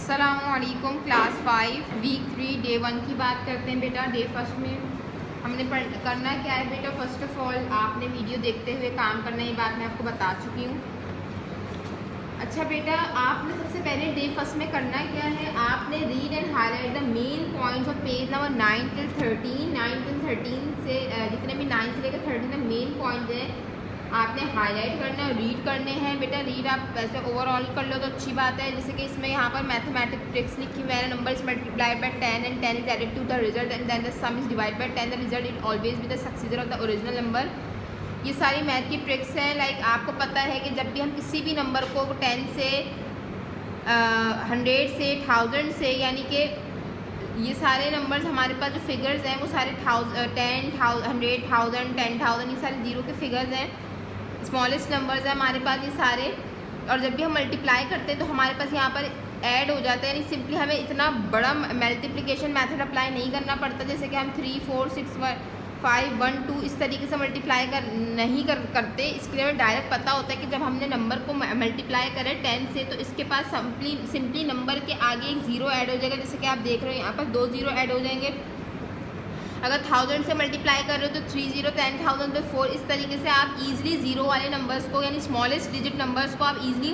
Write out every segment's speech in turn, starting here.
अस्सलामुअलैकुम class 5 week 3 day 1 की बात करते हैं बेटा। डे फर्स्ट में हमने करना क्या है बेटा। फर्स्ट ऑफ ऑल आपने वीडियो देखते हुए काम करना, ये बात मैं आपको बता चुकी हूँ। अच्छा बेटा, आपने सबसे पहले डे फर्स्ट में करना क्या है, आपने read and highlight the main points of page number 9 till 13 से जितने भी 9 से लेकर 13 तक मेन पॉइंट है आपने हाईलाइट करना है और रीड करने हैं बेटा। रीड आप वैसे ओवरऑल कर लो तो अच्छी बात है। जैसे कि इसमें यहाँ पर मैथमेटिक ट्रिक्स लिखी हुई है। Number is multiplied by 10 and 10 is added to the result and then the sum is divide by 10, the result is always be the successor of the original number. ये सारी मैथ की tricks हैं। Like आपको पता है कि जब भी हम किसी भी नंबर को 10 से 100 से 1000 से, यानी कि ये सारे नंबर्स हमारे पास जो फिगर्स हैं वो सारे 10, 100, 1000, 10,000 ये सारे जीरो के फिगर्स हैं, स्मॉलेस्ट नंबर्स हैं हमारे पास ये सारे। और जब भी हम मल्टीप्लाई करते हैं तो हमारे पास यहाँ पर ऐड हो जाता है, यानी सिंपली हमें इतना बड़ा मल्टीप्लिकेशन मेथड अप्लाई नहीं करना पड़ता। जैसे कि हम 3, 4, 6, 5, 1, 2 इस तरीके से मल्टीप्लाई करते। इसके लिए हमें डायरेक्ट पता होता है कि जब हमने नंबर को मल्टीप्लाई करें 10 से तो इसके पास सिंपली नंबर के आगे एक ज़ीरो ऐड हो जाएगा। जैसे कि आप देख रहे हो यहाँ पर 2 ज़ीरो ऐड हो जाएंगे। अगर 1000 से मल्टीप्लाई कर रहे हो तो 3 0, 10,000 तो 4। इस तरीके से आप इजीली ज़ीरो वाले नंबर्स को, यानी स्मॉलेस्ट डिजिट नंबर्स को आप इजीली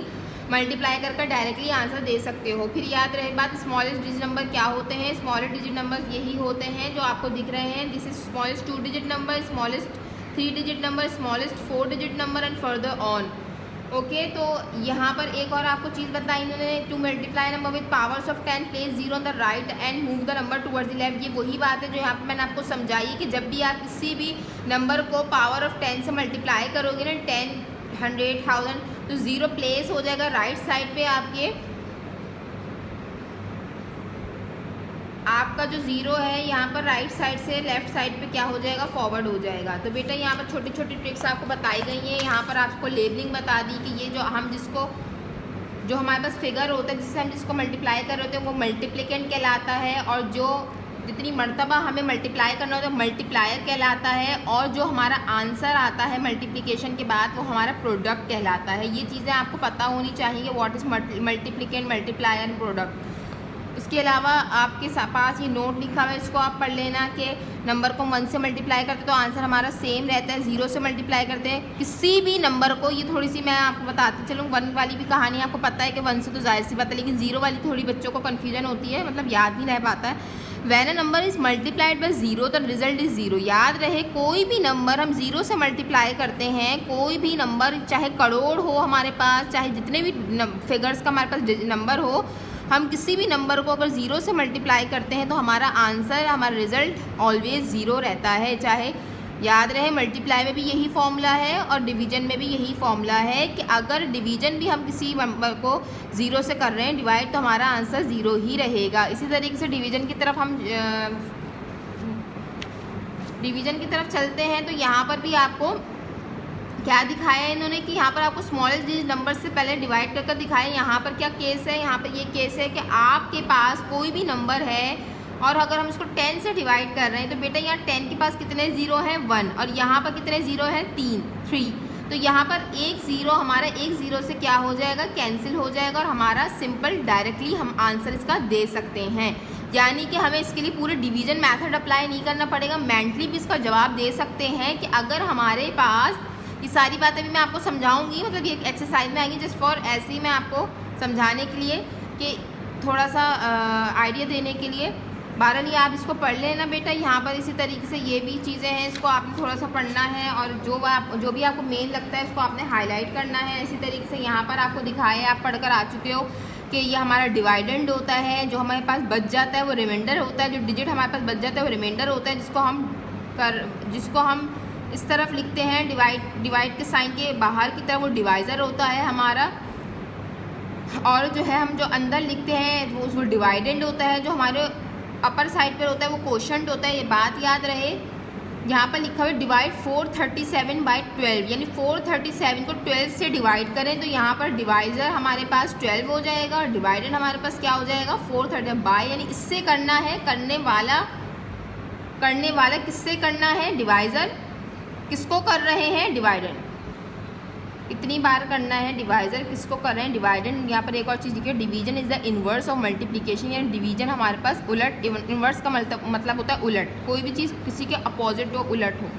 मल्टीप्लाई कर डायरेक्टली आंसर दे सकते हो। फिर याद रहे बात, स्मॉलेस्ट डिजिट नंबर क्या होते हैं। स्मॉलेस्ट डिजिट नंबर यही होते हैं जो आपको दिख रहे हैं। This is smallest 2 digit number, smallest 3 digit number, smallest 4 digit number and further on. Okay, तो यहाँ पर एक और आपको चीज़ बताई इन्होंने, to multiply number with powers of 10 place 0 on the right and move the number towards the left. ये वही बात है जो यहाँ पर मैंने आपको समझाई कि जब भी आप किसी भी नंबर को पावर ऑफ 10 से मल्टीप्लाई करोगे ना, 10, 100, 1000, तो 0 प्लेस हो जाएगा राइट साइड पे आपका जो ज़ीरो है यहाँ पर राइट साइड से लेफ़्ट साइड पे क्या हो जाएगा, फॉरवर्ड हो जाएगा। तो बेटा यहाँ पर छोटी छोटी ट्रिक्स आपको बताई गई हैं। यहाँ पर आपको लेबलिंग बता दी कि ये जो हमारे पास फिगर होता है जिससे हम जिसको मल्टीप्लाई कर रहे होते हैं वो मल्टीप्लिकेंट कहलाता है, और जो जितनी मर्तबा हमें मल्टीप्लाई करना होता है मल्टीप्लायर कहलाता है, और जो हमारा आंसर आता है मल्टीप्लिकेशन के बाद वो हमारा प्रोडक्ट कहलाता है। ये चीज़ें आपको पता होनी चाहिए कि what is multiplicand, multiplier and product. उसके अलावा आपके पास ये नोट लिखा हुआ है, इसको आप पढ़ लेना कि नंबर को 1 से मल्टीप्लाई करते तो आंसर हमारा सेम रहता है। 0 से मल्टीप्लाई करते हैं किसी भी नंबर को, ये थोड़ी सी मैं आपको बताती चलूँ। 1 वाली भी कहानी आपको पता है कि 1 से तो जाहिर सी बात है, लेकिन 0 वाली थोड़ी बच्चों को कन्फ्यूजन होती है, मतलब याद नहीं रह पाता है। When a number is multiplied by 0 the result is 0। याद रहे, कोई भी नंबर हम 0 से मल्टीप्लाई करते हैं, कोई भी नंबर, चाहे करोड़ हो हमारे पास, चाहे जितने भी फिगर्स का हमारे पास नंबर हो, हम किसी भी नंबर को अगर 0 से मल्टीप्लाई करते हैं तो हमारा आंसर, हमारा रिज़ल्ट ऑलवेज 0 रहता है। चाहे याद रहे, मल्टीप्लाई में भी यही फॉर्मूला है और डिवीजन में भी यही फॉर्मूला है कि अगर डिवीजन भी हम किसी नंबर को 0 से कर रहे हैं डिवाइड, तो हमारा आंसर 0 ही रहेगा। इसी तरीके से डिवीजन की तरफ चलते हैं। तो यहाँ पर भी आपको क्या दिखाया है इन्होंने कि यहाँ पर आपको स्मॉलेस्ट डिजिट नंबर से पहले डिवाइड कर दिखाया है। यहाँ पर क्या केस है, यहाँ पर ये केस है कि आपके पास कोई भी नंबर है और अगर हम इसको 10 से डिवाइड कर रहे हैं तो बेटा यहाँ 10 के पास कितने ज़ीरो हैं, 1, और यहाँ पर कितने ज़ीरो हैं, 3। तो यहाँ पर एक ज़ीरो, हमारा एक ज़ीरो से क्या हो जाएगा, कैंसिल हो जाएगा, और हमारा सिंपल डायरेक्टली हम आंसर इसका दे सकते हैं। यानी कि हमें इसके लिए पूरे डिवीजन मैथड अप्लाई नहीं करना पड़ेगा, मेंटली भी इसका जवाब दे सकते हैं कि अगर हमारे पास, ये सारी बातें भी मैं आपको समझाऊंगी, मतलब ये एक्सरसाइज में आएंगी जस्ट फॉर ऐसे ही मैं आपको समझाने के लिए कि थोड़ा सा आइडिया देने के लिए। बहरहाल ये आप इसको पढ़ लेना बेटा। यहाँ पर इसी तरीके से ये भी चीज़ें हैं, इसको आपने थोड़ा सा पढ़ना है, और जो भी आपको मेन लगता है इसको आपने हाईलाइट करना है। इसी तरीके से यहाँ पर आपको दिखाया है, आप पढ़कर आ चुके हो कि ये हमारा डिवाइडेंड होता है, जो हमारे पास बच जाता है वो रिमाइंडर होता है, जो डिजिट हमारे पास बच जाता है वो रिमाइंडर होता है, जिसको हम इस तरफ लिखते हैं डिवाइड के साइन के बाहर की तरफ वो डिवाइज़र होता है हमारा, और जो है हम जो अंदर लिखते हैं वो डिवाइडेंड होता है, जो हमारे अपर साइड पर होता है वो कोशेंट होता है। ये बात याद रहे। यहाँ पर लिखा हुआ है डिवाइड 437 बाई 12, यानी 437 को 12 से डिवाइड करें तो यहाँ पर डिवाइज़र हमारे पास 12 हो जाएगा और डिवाइडेड हमारे पास क्या हो जाएगा, 430 बाई, यानी इससे करना है, करने वाला किससे करना है, डिवाइज़र। किसको कर रहे हैं, डिवाइडेड। इतनी बार करना है। डिवाइजर किसको कर रहे हैं, डिवाइडेड। यहाँ पर एक और चीज़ देखिए, division is the inverse of multiplication, यानी डिवीजन हमारे पास उलट, इन्वर्स का मतलब होता है उलट, कोई भी चीज़ किसी के अपोजिट हो, उलट हो,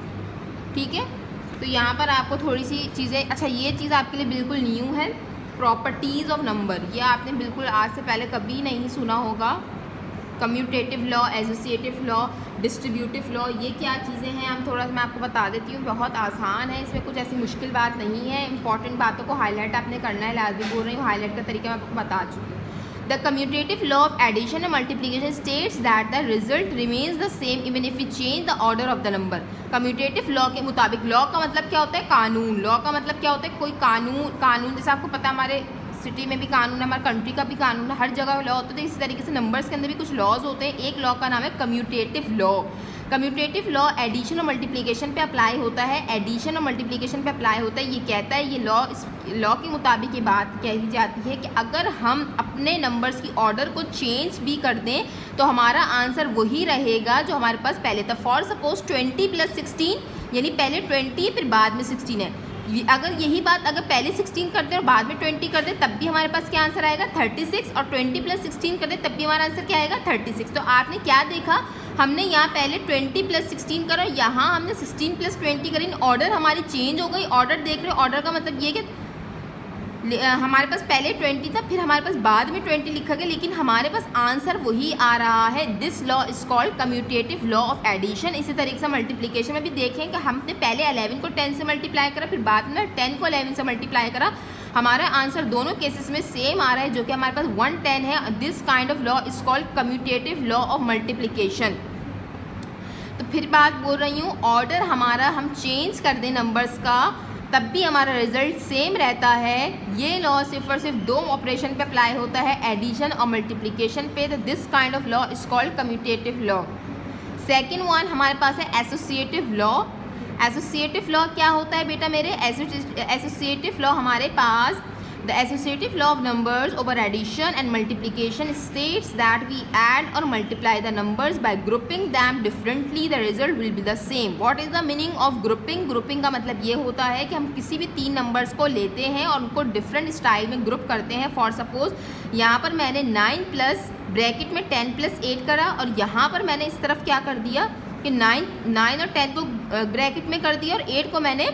ठीक है। तो यहाँ पर आपको थोड़ी सी चीज़ें, अच्छा ये चीज़ आपके लिए बिल्कुल न्यू है, प्रॉपर्टीज़ ऑफ नंबर, ये आपने बिल्कुल आज से पहले कभी नहीं सुना होगा। Commutative law, associative law, distributive law, ये क्या चीज़ें हैं हम थोड़ा सा मैं आपको बता देती हूँ। बहुत आसान है, इसमें कुछ ऐसी मुश्किल बात नहीं है। इंपॉर्टेंट बातों को हाईलाइट आपने करना है, लाजमी बोल रही हूँ, हाईलाइट का तरीका मैं आपको बता चुकी हूँ। The commutative law of addition and multiplication states that the result remains the same even if you change the order of the number. Commutative law के मुताबिक, लॉ का मतलब क्या होता है, कानून। लॉ का मतलब क्या होता है, कोई कानून जैसे आपको पता है हमारे सिटी में भी कानून है, हमारे कंट्री का भी कानून है, हर जगह लॉ होता है। तो इसी तरीके से नंबर्स के अंदर भी कुछ लॉज होते हैं। एक लॉ का नाम है commutative law. Commutative law addition और मल्टीप्लिकेशन पे अप्लाई होता है, एडिशन और मल्टीप्लिकेशन पे अप्लाई होता है। ये कहता है, ये लॉ के मुताबिक ये बात कही जाती है कि अगर हम अपने नंबर्स की ऑर्डर को चेंज भी कर दें तो हमारा आंसर वही रहेगा जो हमारे पास पहले था। फॉर सपोज 20 + 16, यानी पहले 20 फिर बाद में 16 है। अगर यही बात अगर पहले 16 कर दे और बाद में 20 कर दे, तब भी हमारे पास क्या आंसर आएगा, 36। और 20 + 16 कर दे तब भी हमारा आंसर क्या आएगा, 36। तो आपने क्या देखा, हमने यहाँ पहले 20 + 16 करा, यहाँ हमने 16 + 20 करी, ऑर्डर हमारी चेंज हो गई। ऑर्डर देख रहे हो, ऑर्डर का मतलब ये कि हमारे पास पहले 20 था, फिर हमारे पास बाद में 20 लिखा गया, लेकिन हमारे पास आंसर वही आ रहा है। This law is called commutative law of addition. इसी तरीके से मल्टीप्लिकेशन में भी देखें कि हमने पहले 11 को 10 से मल्टीप्लाई करा, फिर बाद में 10 को 11 से मल्टीप्लाई करा, हमारा आंसर दोनों केसेस में सेम आ रहा है, जो कि हमारे पास 110 है। This kind of law is called commutative law of multiplication. तो फिर बात बोल रही हूँ, ऑर्डर हमारा हम चेंज कर दें नंबर्स का, तब भी हमारा रिजल्ट सेम रहता है। ये लॉ सिर्फ और सिर्फ दो ऑपरेशन पे अप्लाई होता है, एडिशन और मल्टीप्लिकेशन पे। तो this kind of law is called commutative law. Second one हमारे पास है एसोसिएटिव लॉ। एसोसिएटिव लॉ क्या होता है बेटा मेरे, एसोसिएटिव लॉ हमारे पास, the associative law of numbers over addition and multiplication states that we add और multiply the numbers by grouping them differently, the result will be the same. What is the meaning of grouping? Grouping का मतलब ये होता है कि हम किसी भी 3 नंबर्स को लेते हैं और उनको डिफरेंट स्टाइल में ग्रुप करते हैं। फॉर सपोज यहाँ पर मैंने 9 प्लस ब्रैकेट में 10 + 8 करा, और यहाँ पर मैंने इस तरफ क्या कर दिया कि 9 और 10 को ब्रैकेट में कर दिया और 8 को मैंने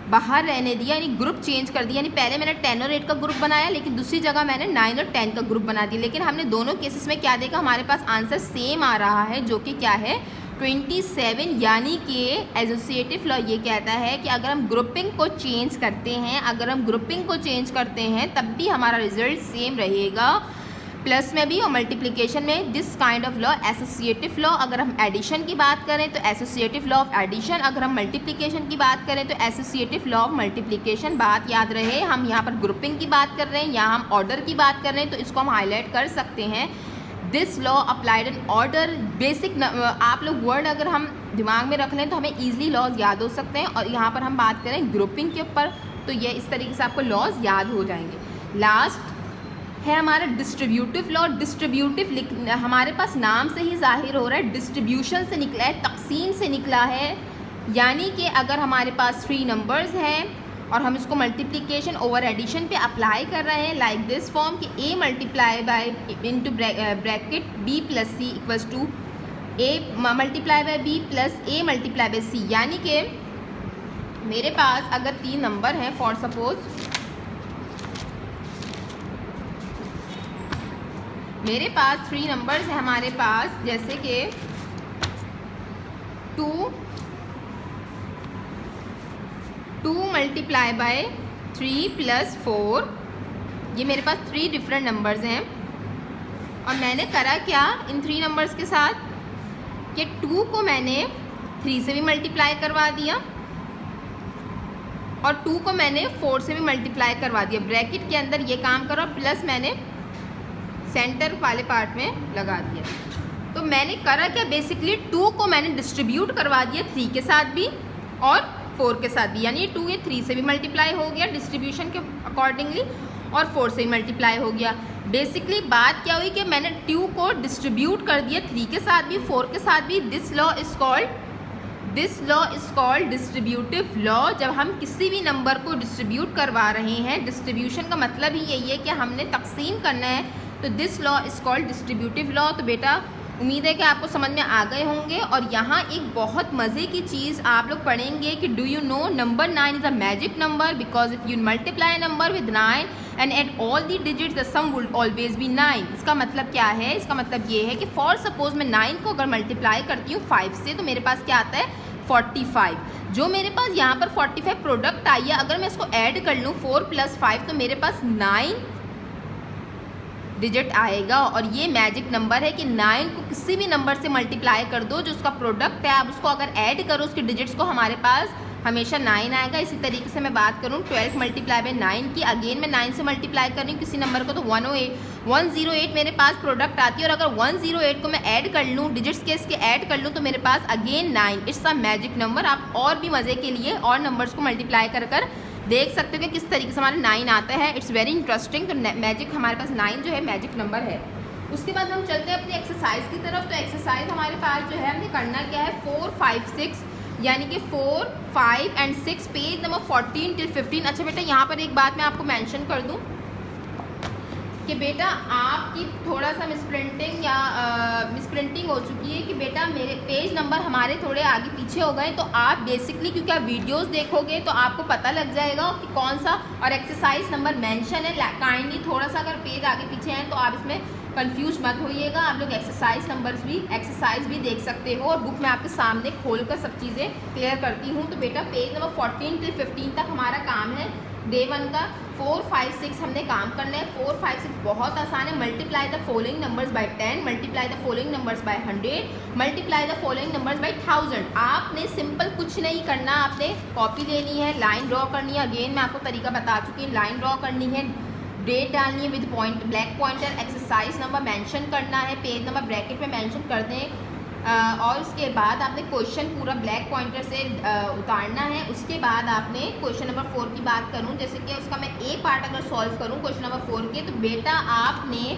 बाहर रहने दिया, यानी ग्रुप चेंज कर दिया। यानी पहले मैंने 10 और 8 का ग्रुप बनाया, लेकिन दूसरी जगह मैंने 9 और 10 का ग्रुप बना दिया। लेकिन हमने दोनों केसेस में क्या देखा, हमारे पास आंसर सेम आ रहा है, जो कि क्या है, 27। यानी कि एसोसिएटिव लॉ ये कहता है कि अगर हम ग्रुपिंग को चेंज करते हैं तब भी हमारा रिजल्ट सेम रहेगा, प्लस में भी और मल्टीप्लिकेशन में। This kind of law associative law. अगर हम एडिशन की बात करें तो एसोसिएटिव लॉ ऑफ एडिशन, अगर हम मल्टीप्लिकेशन की बात करें तो एसोसिएटिव लॉ ऑफ मल्टीप्लिकेशन। बात याद रहे, हम यहाँ पर ग्रुपिंग की बात कर रहे हैं, यहाँ हम ऑर्डर की बात कर रहे हैं, तो इसको हम हाईलाइट कर सकते हैं। This law applied in order. Basic आप लोग वर्ड अगर हम दिमाग में रख लें तो हमें ईजिली लॉज याद हो सकते हैं। और यहाँ पर हम बात करें ग्रुपिंग के ऊपर, तो ये इस तरीके से आपको लॉज याद हो जाएंगे। लास्ट है हमारा डिस्ट्रीब्यूटिव लॉ। डिस्ट्रीब्यूटिव हमारे पास नाम से ही जाहिर हो रहा है, डिस्ट्रीब्यूशन से निकला है, तकसीम से निकला है। यानी कि अगर हमारे पास 3 नंबर्स हैं और हम इसको मल्टीप्लिकेशन ओवर एडिशन पे अप्लाई कर रहे हैं, लाइक दिस फॉर्म कि a multiply by into bracket b + c equals to a multiply by b plus a multiply by c। यानी कि मेरे पास अगर 3 नंबर हैं, फॉर सपोज मेरे पास 3 नंबर्स हैं हमारे पास, जैसे कि 2 मल्टीप्लाई बाय 3 + 4, ये मेरे पास 3 डिफरेंट नंबर्स हैं। और मैंने करा क्या इन 3 नंबर्स के साथ कि 2 को मैंने 3 से भी मल्टीप्लाई करवा दिया और 2 को मैंने 4 से भी मल्टीप्लाई करवा दिया। ब्रैकेट के अंदर ये काम करो, प्लस मैंने सेंटर वाले पार्ट में लगा दिया। तो मैंने करा क्या, बेसिकली 2 को मैंने डिस्ट्रीब्यूट करवा दिया 3 के साथ भी और 4 के साथ भी, यानी 2 ये 3 से भी मल्टीप्लाई हो गया डिस्ट्रीब्यूशन के अकॉर्डिंगली और 4 से भी मल्टीप्लाई हो गया। बेसिकली बात क्या हुई कि मैंने 2 को डिस्ट्रीब्यूट कर दिया 3 के साथ भी 4 के साथ भी। This law is called this law is called distributive law. जब हम किसी भी नंबर को डिस्ट्रीब्यूट करवा रहे हैं, डिस्ट्रीब्यूशन का मतलब ही यही है कि हमने तकसीम करना है, तो this law is called distributive law. तो बेटा उम्मीद है कि आपको समझ में आ गए होंगे। और यहाँ एक बहुत मज़े की चीज़ आप लोग पढ़ेंगे कि do you know number 9 is a magic number because if you multiply number with 9 and add all the digits the sum would always be 9। इसका मतलब क्या है? इसका मतलब ये है कि फॉर सपोज मैं 9 को अगर मल्टीप्लाई करती हूँ 5 से, तो मेरे पास क्या आता है? 45। जो मेरे पास यहाँ पर 45 प्रोडक्ट आई है, अगर मैं इसको ऐड कर लूँ 4 + 5, तो मेरे पास 9 डिजिट आएगा। और ये मैजिक नंबर है कि 9 को किसी भी नंबर से मल्टीप्लाई कर दो, जो उसका प्रोडक्ट है, आप उसको अगर ऐड करो उसके डिजिट्स को, हमारे पास हमेशा 9 आएगा। इसी तरीके से मैं बात करूँ 12 × 9 की, अगेन मैं 9 से मल्टीप्लाई कर रही हूँ किसी नंबर को, तो 108 मेरे पास प्रोडक्ट आती है। और अगर 108 को मैं ऐड कर लूँ, डिजिट्स के इसके ऐड कर लूँ, तो मेरे पास again 9। It's a magic number. आप और भी मज़े के लिए और नंबर्स को मल्टीप्लाई कर देख सकते हो कि किस तरीके से हमारा 9 आता है। It's very interesting. तो मैजिक हमारे पास 9 जो है मैजिक नंबर है। उसके बाद हम चलते हैं अपनी एक्सरसाइज की तरफ। तो एक्सरसाइज हमारे पास जो है, हमने करना क्या है, 4, 5, 6, यानी कि 4, 5 एंड 6, पेज नंबर 14 till 15। अच्छा बेटा, यहाँ पर एक बात मैं आपको मेंशन कर दूँ कि बेटा आपकी थोड़ा सा मिसप्रिंटिंग हो चुकी है कि बेटा मेरे पेज नंबर हमारे थोड़े आगे पीछे हो गए। तो आप बेसिकली, क्योंकि आप वीडियोस देखोगे तो आपको पता लग जाएगा कि कौन सा और एक्सरसाइज नंबर मेंशन है। काइंडली थोड़ा सा अगर पेज आगे पीछे हैं तो आप इसमें कंफ्यूज मत होइएगा। आप लोग एक्सरसाइज भी देख सकते हो, और बुक में आपके सामने खोल कर सब चीज़ें क्लियर करती हूँ। तो बेटा पेज नंबर 14 till 15 तक हमारा काम है डे 1 का। 4, 5, 6 हमने काम करना है। 4, 5, 6 बहुत आसान है। Multiply the following numbers by 10, multiply the following numbers by 100, multiply the following numbers by 1000। आपने सिंपल कुछ नहीं करना, आपने कॉपी लेनी है, लाइन ड्रॉ करनी है। अगेन मैं आपको तरीका बता चुकी हूँ। लाइन ड्रॉ करनी है, डेट डालनी है with point black pointer, exercise number mention करना है, पेज नंबर ब्रैकेट में मेंशन कर दें, और उसके बाद आपने क्वेश्चन पूरा ब्लैक पॉइंटर से उतारना है। उसके बाद आपने क्वेश्चन नंबर 4 की बात करूं, जैसे कि उसका मैं ए पार्ट अगर सॉल्व करूं क्वेश्चन नंबर 4 के, तो बेटा आपने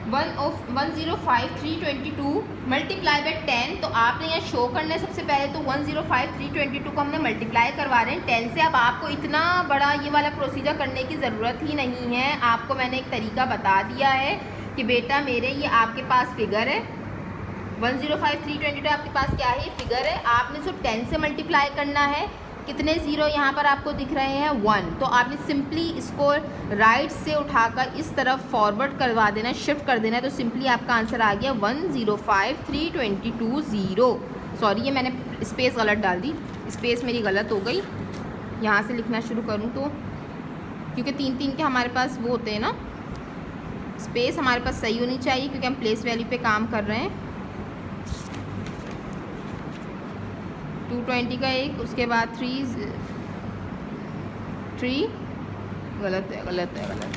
105,322 मल्टीप्लाई बाय 10, तो आपने यहाँ शो करना है सबसे पहले। तो 105,322 को हमने मल्टीप्लाई करवा रहे हैं 10 से। अब आपको इतना बड़ा ये वाला प्रोसीजर करने की ज़रूरत ही नहीं है। आपको मैंने एक तरीका बता दिया है कि बेटा मेरे ये आपके पास फिगर है 105,322 आपके पास क्या है, फिगर है। आपने सिर्फ 10 से मल्टीप्लाई करना है। कितने ज़ीरो यहाँ पर आपको दिख रहे हैं? 1। तो आपने सिंपली इसको राइट से उठाकर इस तरफ फॉरवर्ड करवा देना, शिफ्ट कर देना है। तो सिंपली आपका आंसर आ गया 105,322 सॉरी, ये मैंने स्पेस गलत डाल दी, स्पेस मेरी गलत हो गई। यहाँ से लिखना शुरू करूँ तो, क्योंकि 3 के हमारे पास वो होते हैं ना, स्पेस हमारे पास सही होनी चाहिए क्योंकि हम प्लेस वैल्यू पे काम कर रहे हैं। 220 का एक, उसके बाद 3 गलत है।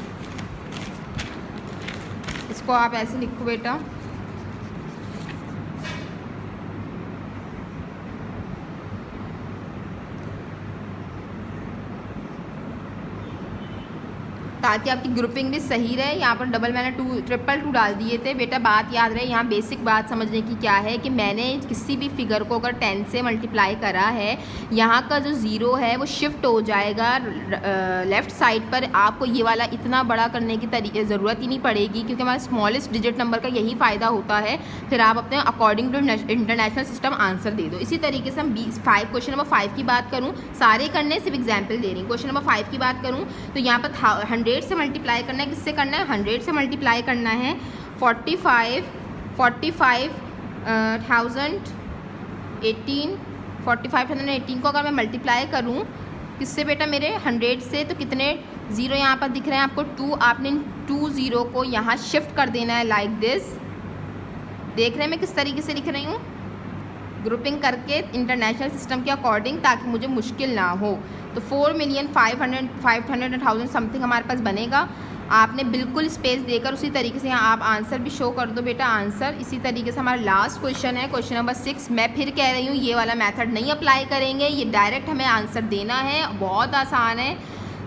इसको आप ऐसे लिखो बेटा, ताकि आपकी ग्रुपिंग भी सही रहे। यहाँ पर डबल मैंने 2 डाल दिए थे बेटा। बात याद रहे, यहाँ बेसिक बात समझने की क्या है कि मैंने किसी भी फिगर को अगर 10 से मल्टीप्लाई करा है, यहाँ का जो ज़ीरो है वो शिफ्ट हो जाएगा लेफ़्ट साइड पर। आपको ये वाला इतना बड़ा करने की ज़रूरत ही नहीं पड़ेगी, क्योंकि हमारा स्मॉलेस्ट डिजिट नंबर का यही फ़ायदा होता है। फिर आप अपने according to international system answer दे दो। इसी तरीके से हम क्वेश्चन नंबर 5 की बात करूँ, सारे करने सिर्फ एग्जाम्पल दे रही हूँ। क्वेश्चन नंबर 5 की बात करूँ तो यहाँ पर 100 से मल्टीप्लाई करना है। किससे करना है? 100 से मल्टीप्लाई करना है। 45,018 को अगर मैं मल्टीप्लाई करूँ किससे बेटा? मेरे 100 से। तो कितने ज़ीरो यहाँ पर दिख रहे हैं आपको? 2। आपने 2 ज़ीरो को यहाँ शिफ्ट कर देना है लाइक दिस। देख रहे हैं मैं किस तरीके से लिख रही हूँ? ग्रुपिंग करके इंटरनेशनल सिस्टम के अकॉर्डिंग, ताकि मुझे मुश्किल ना हो। तो 4,500,000 समथिंग हमारे पास बनेगा। आपने बिल्कुल स्पेस देकर उसी तरीके से यहाँ आप आंसर भी शो कर दो बेटा, आंसर। इसी तरीके से हमारा लास्ट क्वेश्चन है, क्वेश्चन नंबर 6। मैं फिर कह रही हूँ ये वाला मेथड नहीं अप्लाई करेंगे, ये डायरेक्ट हमें आंसर देना है। बहुत आसान है।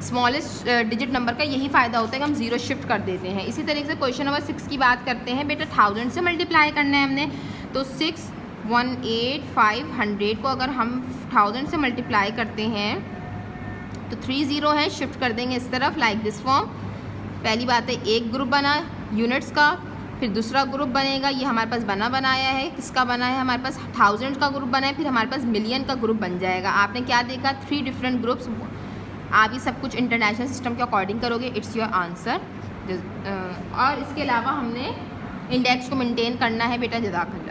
स्मॉलेस्ट डिजिट नंबर का यही फ़ायदा होता है कि हम ज़ीरो शिफ्ट कर देते हैं। इसी तरीके से क्वेश्चन नंबर 6 की बात करते हैं बेटा। 1000 से मल्टीप्लाई करना है हमने, तो 6 18500 को अगर हम 1000 से मल्टीप्लाई करते हैं तो 3 ज़ीरो है, शिफ्ट कर देंगे इस तरफ लाइक दिस फॉर्म। पहली बात है एक ग्रुप बना यूनिट्स का, फिर दूसरा ग्रुप बनेगा, ये हमारे पास बनाया है, किसका बना है, हमारे पास 1000 का ग्रुप बना है, फिर हमारे पास मिलियन का ग्रुप बन जाएगा। आपने क्या देखा, 3 डिफरेंट ग्रुप्स। आप ये सब कुछ इंटरनेशनल सिस्टम के अकॉर्डिंग करोगे, इट्स योर आंसर। और इसके अलावा हमने इंडेक्स को मेंटेन करना है बेटा, जज़ाकल्लाह।